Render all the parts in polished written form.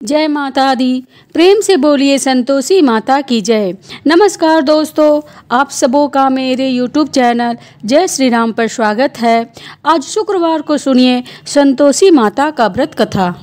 जय माता दी। प्रेम से बोलिए संतोषी माता की जय। नमस्कार दोस्तों, आप सबों का मेरे YouTube चैनल जय श्री राम पर स्वागत है। आज शुक्रवार को सुनिए संतोषी माता का व्रत कथा।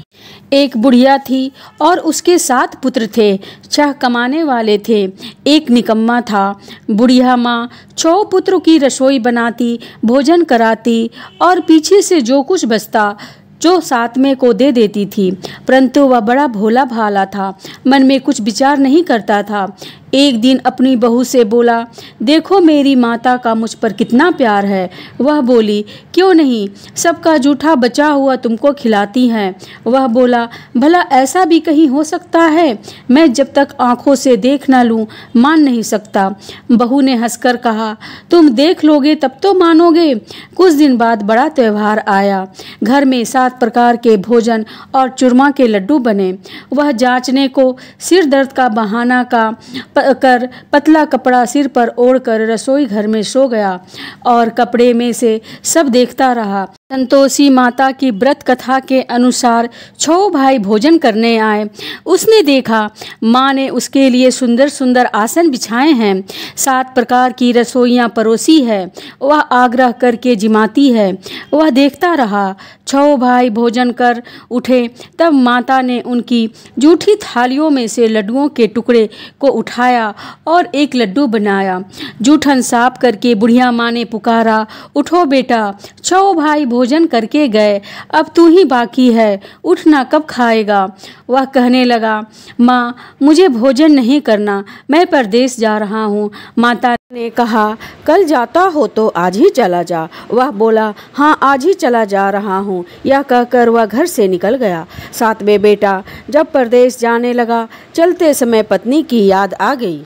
एक बुढ़िया थी और उसके 7 पुत्र थे। 6 कमाने वाले थे, एक निकम्मा था। बुढ़िया माँ 6 पुत्रों की रसोई बनाती, भोजन कराती और पीछे से जो कुछ बचता जो 7वें को दे देती थी। परंतु वह बड़ा भोला भाला था, मन में कुछ विचार नहीं करता था। एक दिन अपनी बहू से बोला, देखो मेरी माता का मुझ पर कितना प्यार है। वह बोली, क्यों नहीं, सबका जूठा बचा हुआ तुमको खिलाती हैं। वह बोला, भला ऐसा भी कहीं हो सकता है? मैं जब तक आंखों से देख ना लूं मान नहीं सकता। बहू ने हंसकर कहा, तुम देख लोगे तब तो मानोगे। कुछ दिन बाद बड़ा त्योहार आया। घर में 7 प्रकार के भोजन और चूरमा के लड्डू बने। वह जांचने को सिर दर्द का बहाना कर पतला कपड़ा सिर पर ओढ़कर रसोई घर में सो गया और कपड़े में से सब देखता रहा। संतोषी माता की व्रत कथा के अनुसार 6 भाई भोजन करने आए। उसने देखा माँ ने उसके लिए सुंदर सुंदर आसन बिछाए हैं, 7 प्रकार की रसोइयाँ परोसी है। वह आग्रह करके जिमाती है। वह देखता रहा। 6 भाई भोजन कर उठे तब माता ने उनकी जूठी थालियों में से लड्डुओं के टुकड़े को उठाया और एक लड्डू बनाया। जूठन साफ करके बुढ़िया माँ ने पुकारा, उठो बेटा, 6 भाई भोजन करके गए, अब तू ही बाकी है, उठना कब खाएगा? वह कहने लगा, माँ मुझे भोजन नहीं करना, मैं परदेश जा रहा हूँ। माता ने कहा, कल जाता हो तो आज ही चला जा। वह बोला, हाँ आज ही चला जा रहा हूँ। यह कहकर वह घर से निकल गया। 7वें बेटा जब परदेश जाने लगा, चलते समय पत्नी की याद आ गई।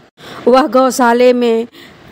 वह गौशाले में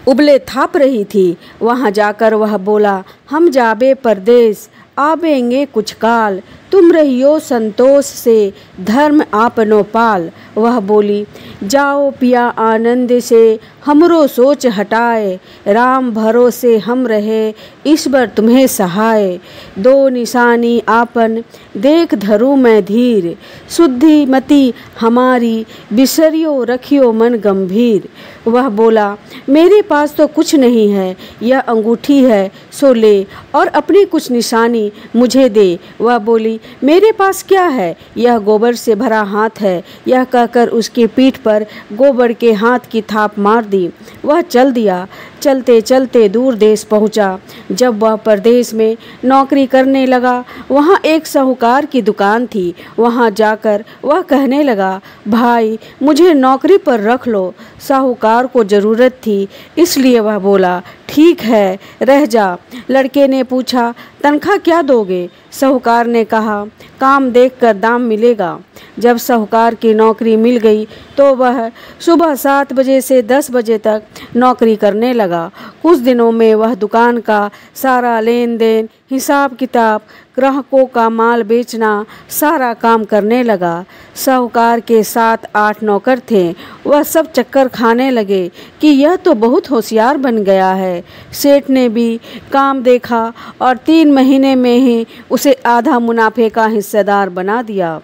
उबले थाप रही थी। वहाँ जाकर वह बोला, हम जाबे परदेश, आवेंगे कुछ काल, तुम रहियो संतोष से, धर्म आपनो पाल। वह बोली, जाओ पिया आनंद से, हमरो सोच हटाए, राम भरोसे हम रहे, ईश्वर तुम्हें सहाय। 2 निशानी आपन देख धरू मैं धीर, शुद्धि मति हमारी बिसरियो रखियो मन गंभीर। वह बोला, मेरे पास तो कुछ नहीं है, यह अंगूठी है सो ले और अपनी कुछ निशानी मुझे दे। वह बोली, मेरे पास क्या है, यह गोबर से भरा हाथ है। यह कहकर उसकी पीठ पर गोबर के हाथ की थाप मार दी। वह चल दिया। चलते चलते दूर देश पहुंचा। जब वह परदेश में नौकरी करने लगा, वहाँ एक साहूकार की दुकान थी। वहाँ जाकर वह कहने लगा, भाई मुझे नौकरी पर रख लो। साहूकार को ज़रूरत थी, इसलिए वह बोला, ठीक है रह जा। लड़के ने पूछा, तनख्वाह क्या दोगे? साहूकार ने कहा, काम देखकर दाम मिलेगा। जब साहूकार की नौकरी मिल गई तो वह सुबह 7 बजे से 10 बजे तक नौकरी करने लगा। कुछ दिनों में वह दुकान का सारा लेन देन, हिसाब किताब, ग्राहकों का माल बेचना, सारा काम करने लगा। साहूकार के 7-8 नौकर थे। वह सब चक्कर खाने लगे कि यह तो बहुत होशियार बन गया है। सेठ ने भी काम देखा और 3 महीने में ही उसे आधा मुनाफे का हिस्सेदार बना दिया।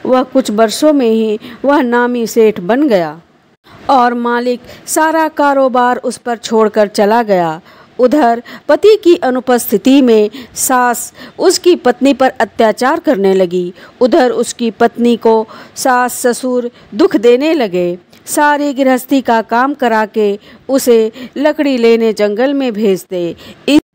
वह कुछ वर्षों में ही वह नामी सेठ बन गया और मालिक सारा कारोबार उस पर छोड़कर चला गया। उधर पति की अनुपस्थिति में सास उसकी पत्नी पर अत्याचार करने लगी। उधर उसकी पत्नी को सास ससुर दुख देने लगे। सारी गृहस्थी का काम करा के उसे लकड़ी लेने जंगल में भेज दे।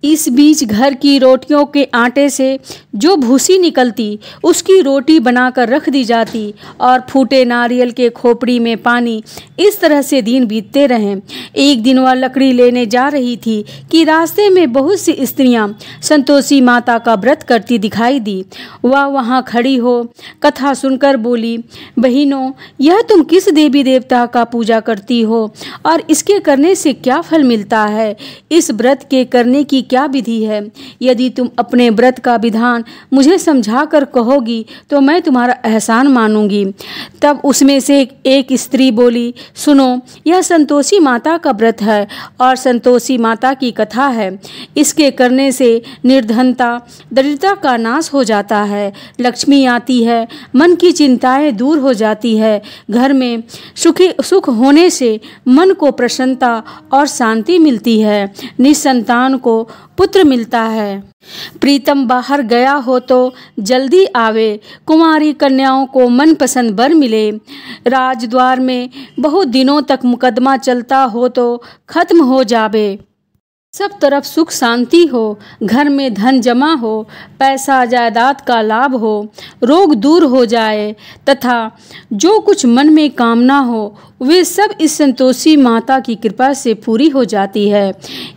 इस बीच घर की रोटियों के आटे से जो भूसी निकलती उसकी रोटी बनाकर रख दी जाती और फूटे नारियल के खोपड़ी में पानी। इस तरह से दिन बीतते रहे। एक दिन वह लकड़ी लेने जा रही थी कि रास्ते में बहुत सी स्त्रियां संतोषी माता का व्रत करती दिखाई दी। वह वहां खड़ी हो कथा सुनकर बोली, बहनों यह तुम किस देवी देवता का पूजा करती हो और इसके करने से क्या फल मिलता है? इस व्रत के करने की क्या विधि है? यदि तुम अपने व्रत का विधान मुझे समझा कर कहोगी तो मैं तुम्हारा एहसान मानूंगी। तब उसमें से एक स्त्री बोली, सुनो, यह संतोषी माता का व्रत है और संतोषी माता की कथा है। इसके करने से निर्धनता, दरिद्रता का नाश हो जाता है, लक्ष्मी आती है, मन की चिंताएं दूर हो जाती है, घर में सुख होने से मन को प्रसन्नता और शांति मिलती है, निसंतान को पुत्र मिलता है। प्रीतम बाहर गया हो तो जल्दी आवे, कुंवारी कन्याओं को मनपसंद वर मिले, राजद्वार में बहुत दिनों तक मुकदमा चलता हो तो खत्म हो जावे, सब तरफ सुख शांति हो, घर में धन जमा हो, पैसा जायदाद का लाभ हो, रोग दूर हो जाए तथा जो कुछ मन में कामना हो वे सब इस संतोषी माता की कृपा से पूरी हो जाती है।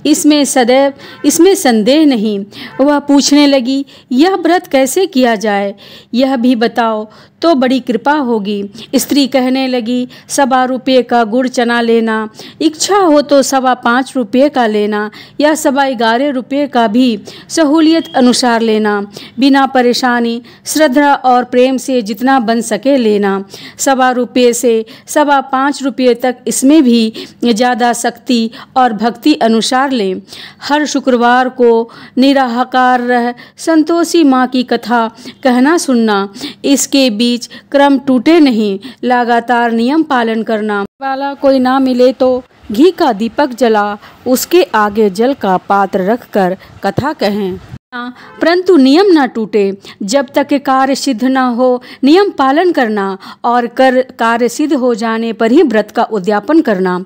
इसमें संदेह नहीं। वह पूछने लगी, यह व्रत कैसे किया जाए, यह भी बताओ तो बड़ी कृपा होगी। स्त्री कहने लगी, 1.25 रुपये का गुड़ चना लेना, इच्छा हो तो 5.25 रुपये का लेना या 11.25 रुपये का भी सहूलियत अनुसार लेना, बिना परेशानी, श्रद्धा और प्रेम से जितना बन सके लेना। 1.25 रुपये से 5.25 रुपये तक, इसमें भी ज़्यादा शक्ति और भक्ति अनुसार लें। हर शुक्रवार को निराहार रह संतोषी माँ की कथा कहना सुनना, इसके बीच क्रम टूटे नहीं, लगातार नियम पालन करना। वाला कोई ना मिले तो घी का दीपक जला उसके आगे जल का पात्र रखकर कथा कहें, परंतु नियम ना टूटे। जब तक कार्य सिद्ध ना हो नियम पालन करना और कार्य सिद्ध हो जाने पर ही व्रत का उद्यापन करना।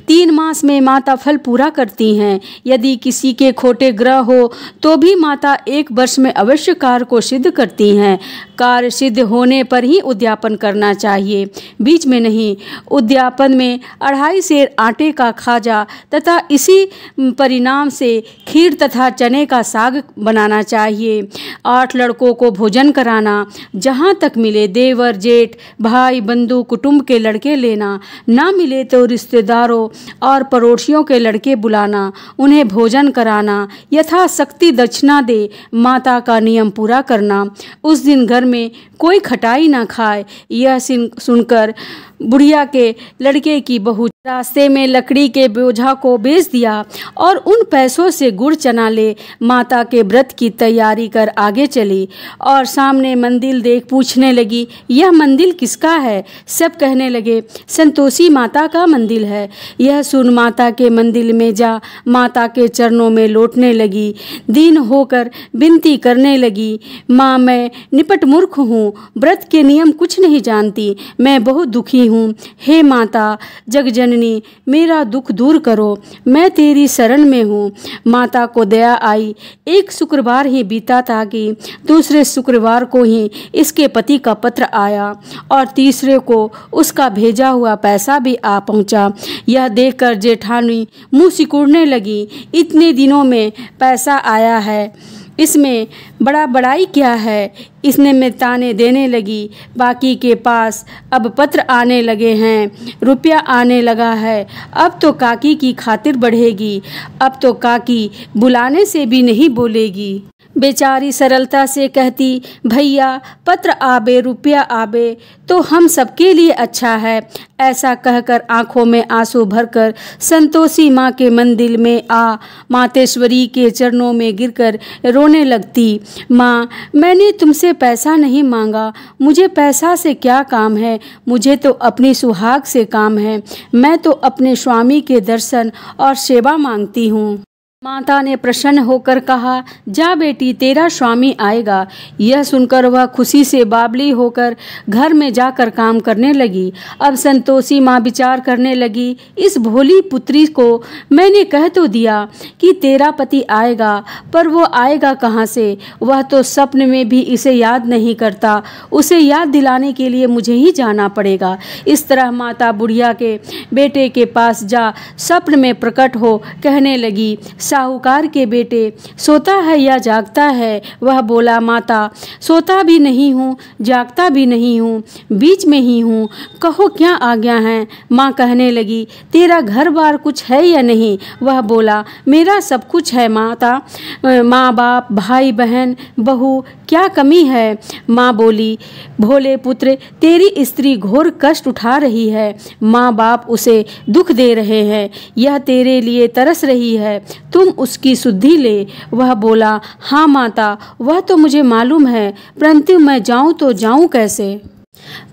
3 मास में माता फल पूरा करती हैं। यदि किसी के खोटे ग्रह हो तो भी माता 1 वर्ष में अवश्य कार्य को सिद्ध करती हैं। कार्य सिद्ध होने पर ही उद्यापन करना चाहिए, बीच में नहीं। उद्यापन में 2.5 सेर आटे का खाजा तथा इसी परिणाम से खीर तथा चने का साग बनाना चाहिए। 8 लड़कों को भोजन कराना, जहाँ तक मिले देवर जेठ भाई बंधु कुटुंब के लड़के लेना, ना मिले तो रिश्तेदारों और पड़ोसियों के लड़के बुलाना, उन्हें भोजन कराना, यथाशक्ति दक्षिणा दे माता का नियम पूरा करना। उस दिन घर में कोई खटाई ना खाए। यह सुनकर बुढ़िया के लड़के की बहू रास्ते में लकड़ी के बोझा को बेच दिया और उन पैसों से गुड़ चना ले माता के व्रत की तैयारी कर आगे चली और सामने मंदिर देख पूछने लगी, यह मंदिर किसका है? सब कहने लगे, संतोषी माता का मंदिर है। यह सुन माता के मंदिर में जा माता के चरणों में लौटने लगी, दीन होकर विनती करने लगी, माँ मैं निपट मूर्ख हूँ, व्रत के नियम कुछ नहीं जानती, मैं बहुत दुखी हूँ। हे माता जगजननी, मेरा दुख दूर करो, मैं तेरी शरण में हूँ। माता को दया आई। एक शुक्रवार ही बीता था कि दूसरे शुक्रवार को ही इसके पति का पत्र आया और तीसरे को उसका भेजा हुआ पैसा भी आ पहुँचा। यह देखकर जेठानी मुँह सिकुड़ने लगी, इतने दिनों में पैसा आया है, इसमें बड़ाई क्या है? इसने में ताने देने लगी। बाकी के पास अब पत्र आने लगे हैं, रुपया आने लगा है, अब तो काकी की खातिर बढ़ेगी, अब तो काकी बुलाने से भी नहीं बोलेगी। बेचारी सरलता से कहती, भैया पत्र आबे रुपया आबे तो हम सबके लिए अच्छा है। ऐसा कहकर आंखों में आंसू भरकर संतोषी माँ के मंदिर में आ मातेश्वरी के चरणों में गिरकर रोने लगती। माँ मैंने तुमसे पैसा नहीं मांगा, मुझे पैसा से क्या काम है, मुझे तो अपनी सुहाग से काम है, मैं तो अपने स्वामी के दर्शन और सेवा मांगती हूँ। माता ने प्रसन्न होकर कहा, जा बेटी तेरा स्वामी आएगा। यह सुनकर वह खुशी से बावली होकर घर में जाकर काम करने लगी। अब संतोषी माँ विचार करने लगी, इस भोली पुत्री को मैंने कह तो दिया कि तेरा पति आएगा, पर वो आएगा कहाँ से? वह तो स्वप्न में भी इसे याद नहीं करता, उसे याद दिलाने के लिए मुझे ही जाना पड़ेगा। इस तरह माता बुढ़िया के बेटे के पास जा स्वप्न में प्रकट हो कहने लगी, साहूकार के बेटे, सोता है या जागता है? वह बोला, माता सोता भी नहीं हूँ, जागता भी नहीं हूँ, बीच में ही हूँ, कहो क्या आज्ञा है? माँ कहने लगी, तेरा घर बार कुछ है या नहीं? वह बोला, मेरा सब कुछ है माता, माँ बाप, भाई बहन, बहू, क्या कमी है? माँ बोली, भोले पुत्र, तेरी स्त्री घोर कष्ट उठा रही है, माँ बाप उसे दुख दे रहे हैं, यह तेरे लिए तरस रही है, तुम उसकी सुधि ले। वह बोला, हाँ माता, वह तो मुझे मालूम है, परंतु मैं जाऊँ तो जाऊँ कैसे?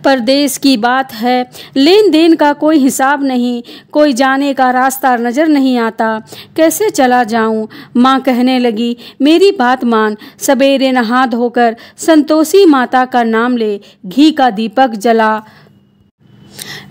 परदेश की बात है, लेन देन का कोई हिसाब नहीं, कोई जाने का रास्ता नज़र नहीं आता, कैसे चला जाऊं? माँ कहने लगी, मेरी बात मान, सवेरे नहा धोकर संतोषी माता का नाम ले, घी का दीपक जला,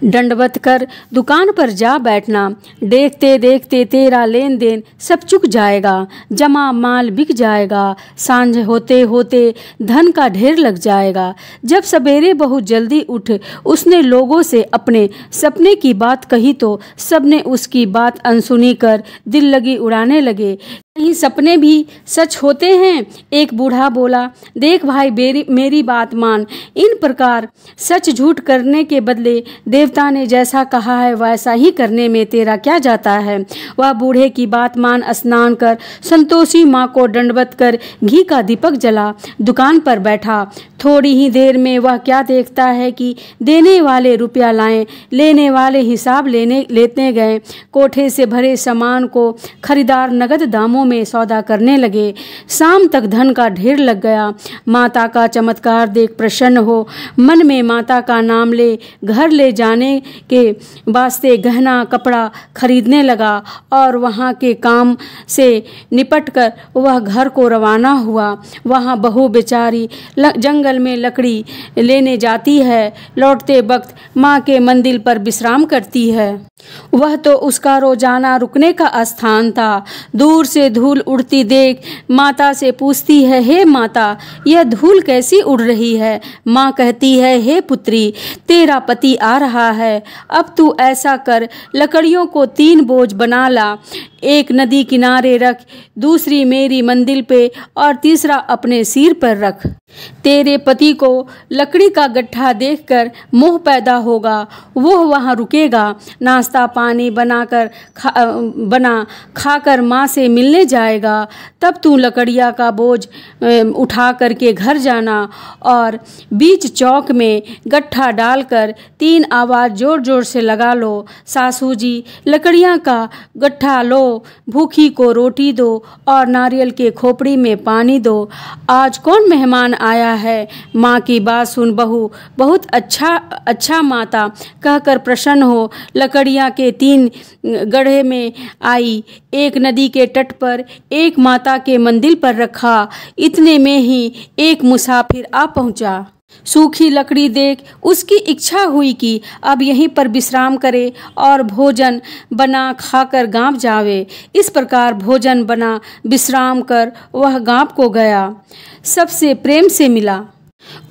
दंडवत कर दुकान पर जा बैठना, देखते देखते तेरा लेन देन सब चुक जाएगा, जमा माल बिक जाएगा, सांझ होते होते धन का ढेर लग जाएगा। जब सवेरे बहुत जल्दी उठ उसने लोगों से अपने सपने की बात कही तो सबने उसकी बात अनसुनी कर दिल लगी उड़ाने लगे। कहीं सपने भी सच होते हैं? एक बूढ़ा बोला, देख भाई, मेरी बात मान, इन प्रकार सच झूठ करने के बदले देवता ने जैसा कहा है वैसा ही करने में तेरा क्या जाता है? वह बूढ़े की बात मान स्नान कर संतोषी माँ को दंडवत कर घी का दीपक जला दुकान पर बैठा। थोड़ी ही देर में वह क्या देखता है कि देने वाले रुपया लाएं, लेने वाले हिसाब लेते गए। कोठे से भरे सामान को खरीदार नगद दामों में सौदा करने लगे। शाम तक धन का ढेर लग गया। माता का चमत्कार देख प्रसन्न हो मन में माता का नाम ले घर ले जाने के वास्ते गहना कपड़ा खरीदने लगा और वहाँ के काम से निपट कर वह घर को रवाना हुआ। वहाँ बहू बेचारी जंगल में लकड़ी लेने जाती है, लौटते वक्त माँ के मंदिर पर विश्राम करती है। वह तो उसका रोजाना रुकने का स्थान था। दूर से धूल उड़ती देख माता से पूछती है, हे माता, यह धूल कैसी उड़ रही है? माँ कहती है, हे पुत्री, तेरा पति आ रहा है, अब तू ऐसा कर, लकड़ियों को 3 बोझ बना ला, एक नदी किनारे रख, दूसरी मेरी मंदिर पे और तीसरा अपने सिर पर रख। तेरे पति को लकड़ी का गट्ठा देखकर मोह पैदा होगा, वो वहाँ रुकेगा, नाश्ता पानी खाकर माँ से मिलने जाएगा। तब तू लकड़िया का बोझ उठा करके घर जाना और बीच चौक में गट्ठा डालकर 3 आवाज़ जोर जोर से लगा लो, सासू जी लकड़ियाँ का गट्ठा लो, भूखी को रोटी दो और नारियल के खोपड़ी में पानी दो। आज कौन मेहमान आया है? माँ की बात सुन बहू बहुत अच्छा माता कहकर प्रसन्न हो लकड़ियाँ के 3 गड्ढे में आई, एक नदी के तट पर, एक माता के मंदिर पर रखा। इतने में ही एक मुसाफिर आ पहुँचा। सूखी लकड़ी देख उसकी इच्छा हुई कि अब यहीं पर विश्राम करे और भोजन बना खाकर गांव जावे। इस प्रकार भोजन बना विश्राम कर वह गांव को गया, सबसे प्रेम से मिला।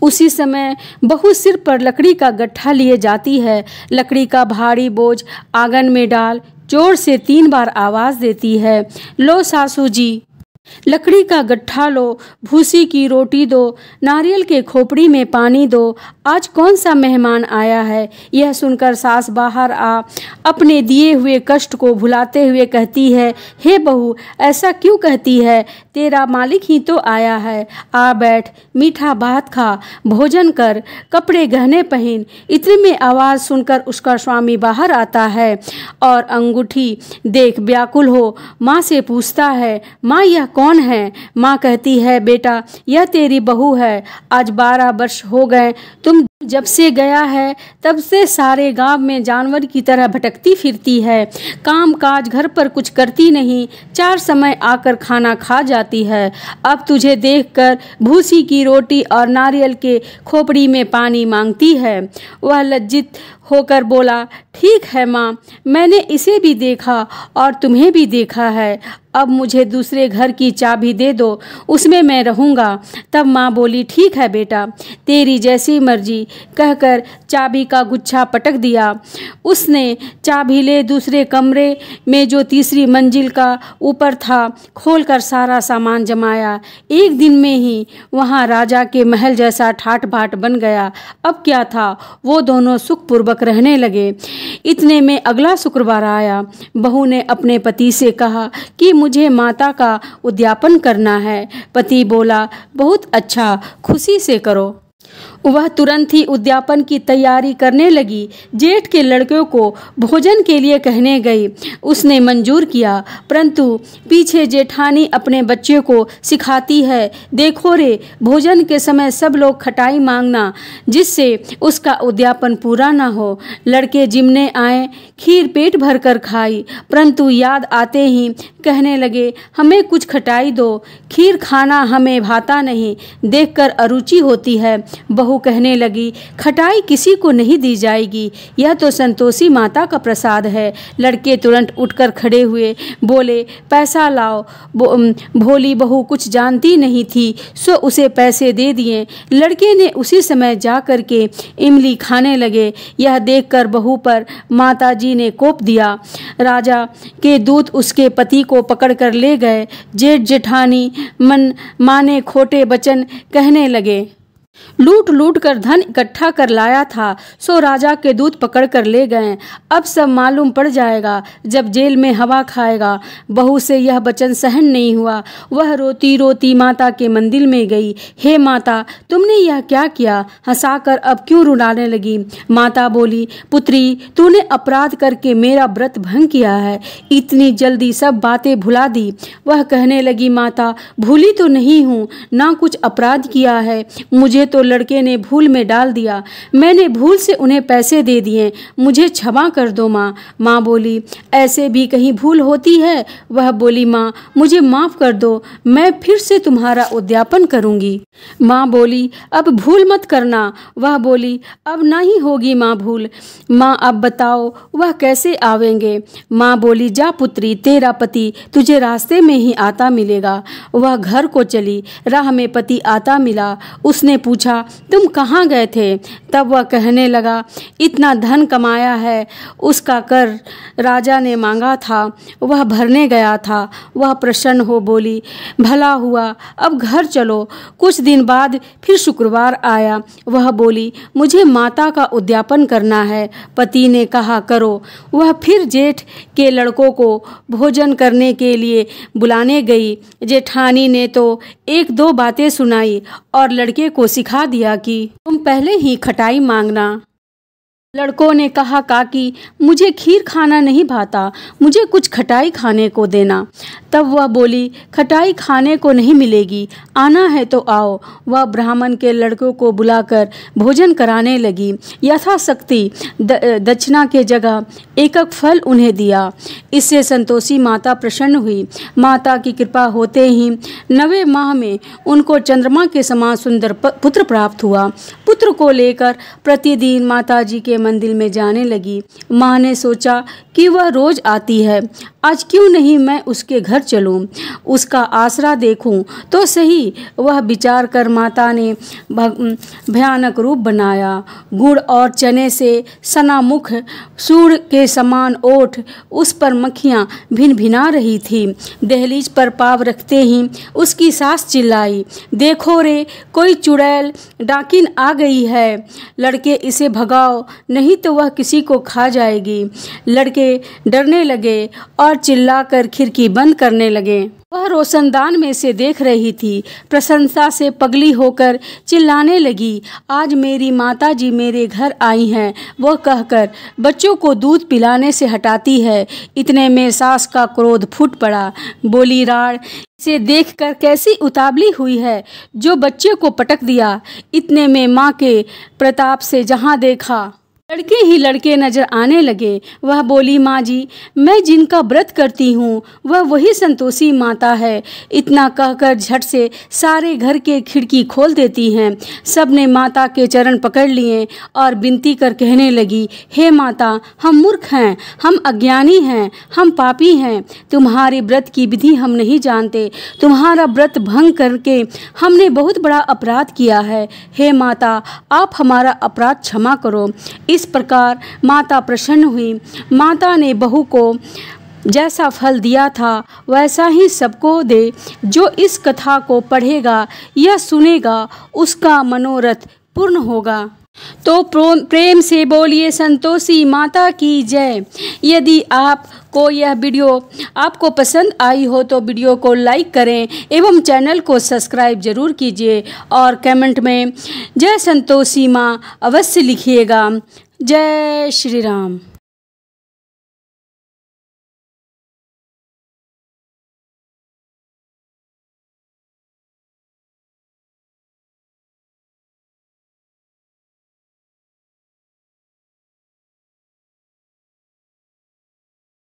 उसी समय बहू सिर पर लकड़ी का गट्ठा लिए जाती है। लकड़ी का भारी बोझ आंगन में डाल जोर से 3 बार आवाज़ देती है, लो सासू जी लकड़ी का गट्ठा लो, भूसी की रोटी दो, नारियल के खोपड़ी में पानी दो। आज कौन सा मेहमान आया है? यह सुनकर सास बाहर आ अपने दिए हुए कष्ट को भुलाते हुए कहती है, हे बहू, ऐसा क्यों कहती है? तेरा मालिक ही तो आया है, आ बैठ, मीठा भात खा, भोजन कर, कपड़े गहने पहन। इतने में आवाज़ सुनकर उसका स्वामी बाहर आता है और अंगूठी देख व्याकुल हो माँ से पूछता है, माँ यह कौन है? माँ कहती है, बेटा यह तेरी बहू है, आज 12 वर्ष हो गए तुम जब से गया है तब से सारे गांव में जानवर की तरह भटकती फिरती है, काम काज घर पर कुछ करती नहीं, 4 समय आकर खाना खा जाती है। अब तुझे देखकर भूसी की रोटी और नारियल के खोपड़ी में पानी मांगती है। वह लज्जित होकर बोला, ठीक है माँ, मैंने इसे भी देखा और तुम्हें भी देखा है, अब मुझे दूसरे घर की चाबी दे दो, उसमें मैं रहूँगा। तब माँ बोली, ठीक है बेटा, तेरी जैसी मर्जी, कहकर चाबी का गुच्छा पटक दिया। उसने चाबी ले दूसरे कमरे में जो तीसरी मंजिल का ऊपर था खोलकर सारा सामान जमाया। एक दिन में ही वहाँ राजा के महल जैसा ठाट बाट बन गया। अब क्या था, वो दोनों सुखपूर्वक रहने लगे। इतने में अगला शुक्रवार आया। बहू ने अपने पति से कहा कि मुझे माता का उद्यापन करना है। पति बोला, बहुत अच्छा, खुशी से करो। वह तुरंत ही उद्यापन की तैयारी करने लगी। जेठ के लड़कों को भोजन के लिए कहने गई। उसने मंजूर किया, परंतु पीछे जेठानी अपने बच्चे को सिखाती है, देखो रे, भोजन के समय सब लोग खटाई मांगना, जिससे उसका उद्यापन पूरा ना हो। लड़के जिमने आए, खीर पेट भर कर खाई, परंतु याद आते ही कहने लगे, हमें कुछ खटाई दो, खीर खाना हमें भाता नहीं, देखकर अरुचि होती है। बहू कहने लगी, खटाई किसी को नहीं दी जाएगी, यह तो संतोषी माता का प्रसाद है। लड़के तुरंत उठकर खड़े हुए, बोले, पैसा लाओ। भोली बहू कुछ जानती नहीं थी, सो उसे पैसे दे दिए। लड़के ने उसी समय जा कर के इमली खाने लगे। यह देखकर बहू पर माताजी ने कोप दिया। राजा के दूत उसके पति को पकड़कर ले गए। जेठ जेठानी माने खोटे वचन कहने लगे। लूट लूट कर धन इकट्ठा कर लाया था, सो राजा के दूत पकड़ कर ले गए। अब सब मालूम पड़ जाएगा जब जेल में हवा खाएगा। बहू से यह वचन सहन नहीं हुआ। वह रोती रोती माता के मंदिर में गई। हे माता, तुमने यह क्या किया? हंसाकर अब क्यों रुलाने लगी? माता बोली, पुत्री, तूने अपराध करके मेरा व्रत भंग किया है। इतनी जल्दी सब बातें भुला दी। वह कहने लगी, माता, भूली तो नहीं हूँ, ना कुछ अपराध किया है। मुझे तो लड़के ने भूल में डाल दिया, मैंने भूल से उन्हें पैसे दे दिए, मुझे क्षमा कर दो माँ। माँ बोली, ऐसे भी कहीं भूल होती है? वह बोली, माँ, मुझे माफ कर दो, मैं फिर से तुम्हारा उद्यापन करूंगी। माँ बोली, अब भूल मत करना। वह बोली, अब नहीं होगी माँ भूल। माँ, अब बताओ वह कैसे आवेंगे? माँ बोली, जा पुत्री, तेरा पति तुझे रास्ते में ही आता मिलेगा। वह घर को चली। राह में पति आता मिला। उसने पूछा, तुम कहाँ गए थे? तब वह कहने लगा, इतना धन कमाया है, उसका कर राजा ने मांगा था, वह भरने गया था। वह प्रसन्न हो बोली, भला हुआ, अब घर चलो। कुछ दिन बाद फिर शुक्रवार आया। वह बोली, मुझे माता का उद्यापन करना है। पति ने कहा, करो। वह फिर जेठ के लड़कों को भोजन करने के लिए बुलाने गई। जेठानी ने तो एक दो बातें सुनाई और लड़के को सिखा दिया कि तुम पहले ही खटाई मांगना। लड़कों ने कहा, काकी, मुझे खीर खाना नहीं भाता, मुझे कुछ खटाई खाने को देना। तब वह बोली, खटाई खाने को नहीं मिलेगी, आना है तो आओ। वह ब्राह्मण के लड़कों को बुलाकर भोजन कराने लगी। यथाशक्ति दक्षिणा के जगह एक एक फल उन्हें दिया। इससे संतोषी माता प्रसन्न हुई। माता की कृपा होते ही 9वें माह में उनको चंद्रमा के समान सुंदर पुत्र प्राप्त हुआ। पुत्र को लेकर प्रतिदिन माताजी के मंदिर में जाने लगी। माँ ने सोचा कि वह रोज आती है, आज क्यों नहीं मैं उसके घर चलूं, उसका आसरा देखूं तो सही। वह विचार कर माता ने भयानक रूप बनाया। गुड़ और चने से सना मुख, सूर के समान ओठ, उस पर मक्खियाँ भिन भिना रही थी। दहलीज पर पाँव रखते ही उसकी सास चिल्लाई, देखो रे, कोई चुड़ैल डाकिन आ गई है, लड़के इसे भगाओ, नहीं तो वह किसी को खा जाएगी। लड़के डरने लगे और चिल्लाकर खिड़की बंद करने लगे। वह रोशनदान में से देख रही थी। प्रशंसा से पगली होकर चिल्लाने लगी, आज मेरी माताजी मेरे घर आई हैं। वह कहकर बच्चों को दूध पिलाने से हटाती है। इतने में सास का क्रोध फूट पड़ा। बोली, राड़, इसे देखकर कैसी उतावली हुई है जो बच्चे को पटक दिया। इतने में माँ के प्रताप से जहाँ देखा लड़के ही लड़के नजर आने लगे। वह बोली, माँ जी, मैं जिनका व्रत करती हूँ वह वही संतोषी माता है। इतना कहकर झट से सारे घर के खिड़की खोल देती हैं। सबने माता के चरण पकड़ लिए और विनती कर कहने लगी, हे माता, हम मूर्ख हैं, हम अज्ञानी हैं, हम पापी हैं। तुम्हारे व्रत की विधि हम नहीं जानते। तुम्हारा व्रत भंग करके हमने बहुत बड़ा अपराध किया है। हे माता, आप हमारा अपराध क्षमा करो। इस प्रकार माता प्रसन्न हुई। माता ने बहू को जैसा फल दिया था वैसा ही सबको दे। जो इस कथा को पढ़ेगा या सुनेगा उसका मनोरथ पूर्ण होगा। तो प्रेम से बोलिए संतोषी माता की जय। यदि आपको यह वीडियो आपको पसंद आई हो तो वीडियो को लाइक करें एवं चैनल को सब्सक्राइब जरूर कीजिए और कमेंट में जय संतोषी माँ अवश्य लिखिएगा। जय श्री राम।